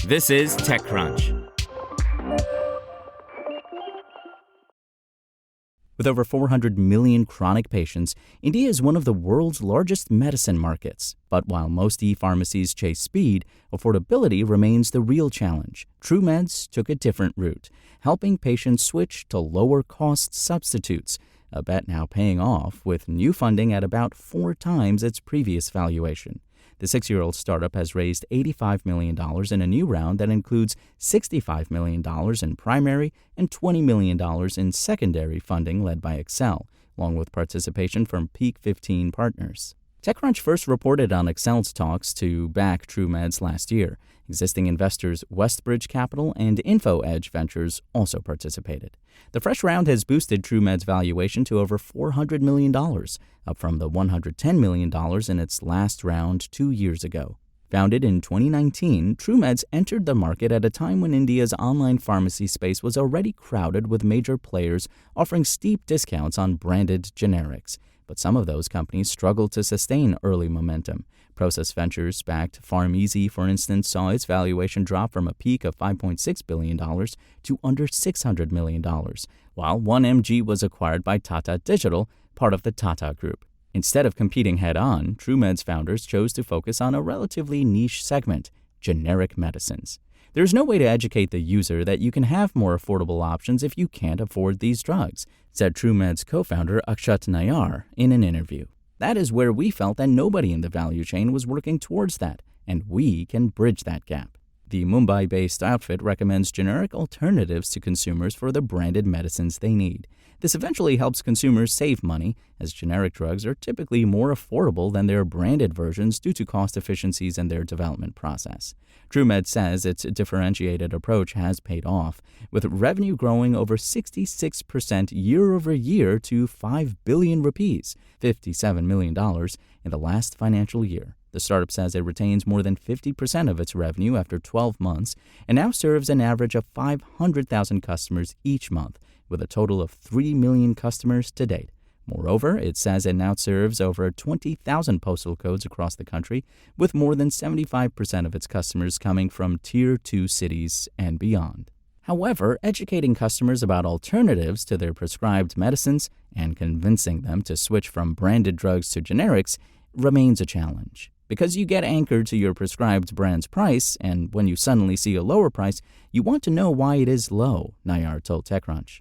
This is TechCrunch. With over 400 million chronic patients, India is one of the world's largest medicine markets. But while most e-pharmacies chase speed, affordability remains the real challenge. Truemeds took a different route, helping patients switch to lower-cost substitutes, a bet now paying off with new funding at about 4 times its previous valuation. The 6-year-old startup has raised $85 million in a new round that includes $65 million in primary and $20 million in secondary funding led by Excel, along with participation from Peak 15 partners. TechCrunch first reported on Excel's talks to back Truemeds last year. Existing investors Westbridge Capital and InfoEdge Ventures also participated. The fresh round has boosted Truemeds' valuation to over $400 million, up from the $110 million in its last round 2 years ago. Founded in 2019, Truemeds entered the market at a time when India's online pharmacy space was already crowded with major players offering steep discounts on branded generics. But some of those companies struggled to sustain early momentum. Process Ventures-backed Pharmacies, for instance, saw its valuation drop from a peak of $5.6 billion to under $600 million, while 1mg was acquired by Tata Digital, part of the Tata Group. Instead of competing head-on, Truemeds founders chose to focus on a relatively niche segment, generic medicines. There's no way to educate the user that you can have more affordable options if you can't afford these drugs, said Truemeds co-founder Akshat Nayar in an interview. That is where we felt that nobody in the value chain was working towards that, and we can bridge that gap. The Mumbai-based outfit recommends generic alternatives to consumers for the branded medicines they need. This eventually helps consumers save money, as generic drugs are typically more affordable than their branded versions due to cost efficiencies in their development process. Truemeds says its differentiated approach has paid off, with revenue growing over 66% year-over-year to 5 billion rupees, $57 million, in the last financial year. The startup says it retains more than 50% of its revenue after 12 months and now serves an average of 500,000 customers each month, with a total of 3 million customers to date. Moreover, it says it now serves over 20,000 postal codes across the country, with more than 75% of its customers coming from Tier 2 cities and beyond. However, educating customers about alternatives to their prescribed medicines and convincing them to switch from branded drugs to generics remains a challenge. Because you get anchored to your prescribed brand's price, and when you suddenly see a lower price, you want to know why it is low, Nayar told TechCrunch.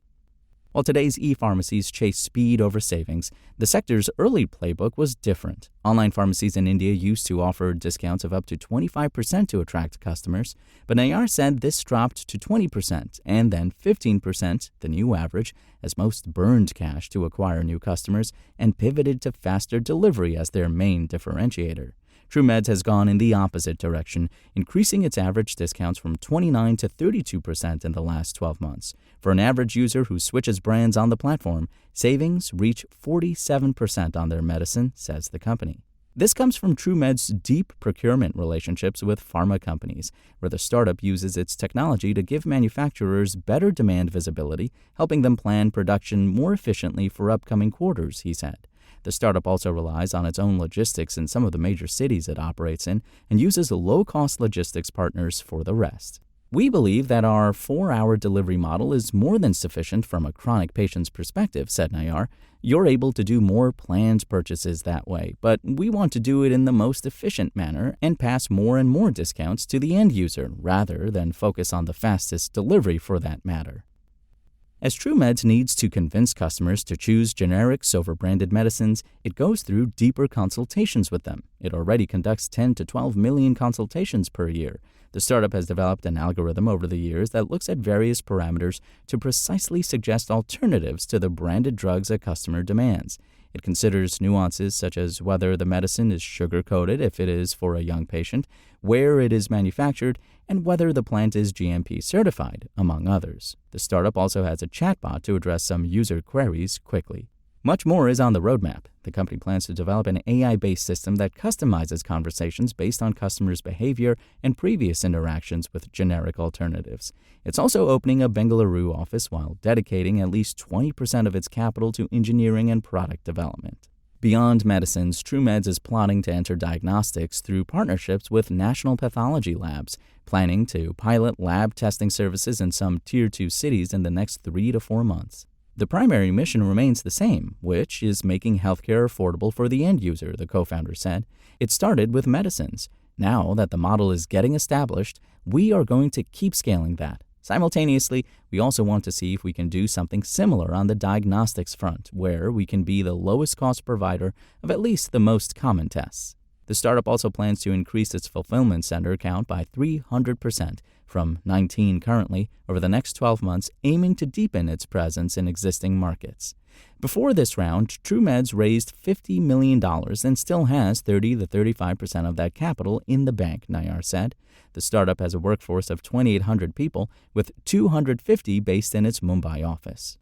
While today's e-pharmacies chase speed over savings, the sector's early playbook was different. Online pharmacies in India used to offer discounts of up to 25% to attract customers, but Nayar said this dropped to 20% and then 15%, the new average, as most burned cash to acquire new customers and pivoted to faster delivery as their main differentiator. Truemeds has gone in the opposite direction, increasing its average discounts from 29% to 32% in the last 12 months. For an average user who switches brands on the platform, savings reach 47% on their medicine, says the company. This comes from Truemeds' deep procurement relationships with pharma companies, where the startup uses its technology to give manufacturers better demand visibility, helping them plan production more efficiently for upcoming quarters, he said. The startup also relies on its own logistics in some of the major cities it operates in and uses low-cost logistics partners for the rest. We believe that our 4-hour delivery model is more than sufficient from a chronic patient's perspective, said Nayar. You're able to do more planned purchases that way, but we want to do it in the most efficient manner and pass more and more discounts to the end user rather than focus on the fastest delivery for that matter. As Truemeds needs to convince customers to choose generics over branded medicines, it goes through deeper consultations with them. It already conducts 10 to 12 million consultations per year. The startup has developed an algorithm over the years that looks at various parameters to precisely suggest alternatives to the branded drugs a customer demands. It considers nuances such as whether the medicine is sugar-coated if it is for a young patient, where it is manufactured, and whether the plant is GMP certified, among others. The startup also has a chatbot to address some user queries quickly. Much more is on the roadmap. The company plans to develop an AI-based system that customizes conversations based on customers' behavior and previous interactions with generic alternatives. It's also opening a Bengaluru office while dedicating at least 20% of its capital to engineering and product development. Beyond medicines, Truemeds is plotting to enter diagnostics through partnerships with national pathology labs, planning to pilot lab testing services in some Tier 2 cities in the next 3 to 4 months. The primary mission remains the same, which is making healthcare affordable for the end user, the co-founder said. It started with medicines. Now that the model is getting established, we are going to keep scaling that. Simultaneously, we also want to see if we can do something similar on the diagnostics front, where we can be the lowest cost provider of at least the most common tests. The startup also plans to increase its fulfillment center count by 300%, from 19 currently, over the next 12 months, aiming to deepen its presence in existing markets. Before this round, Truemeds raised $50 million and still has 30 to 35% of that capital in the bank, Nayar said. The startup has a workforce of 2,800 people, with 250 based in its Mumbai office.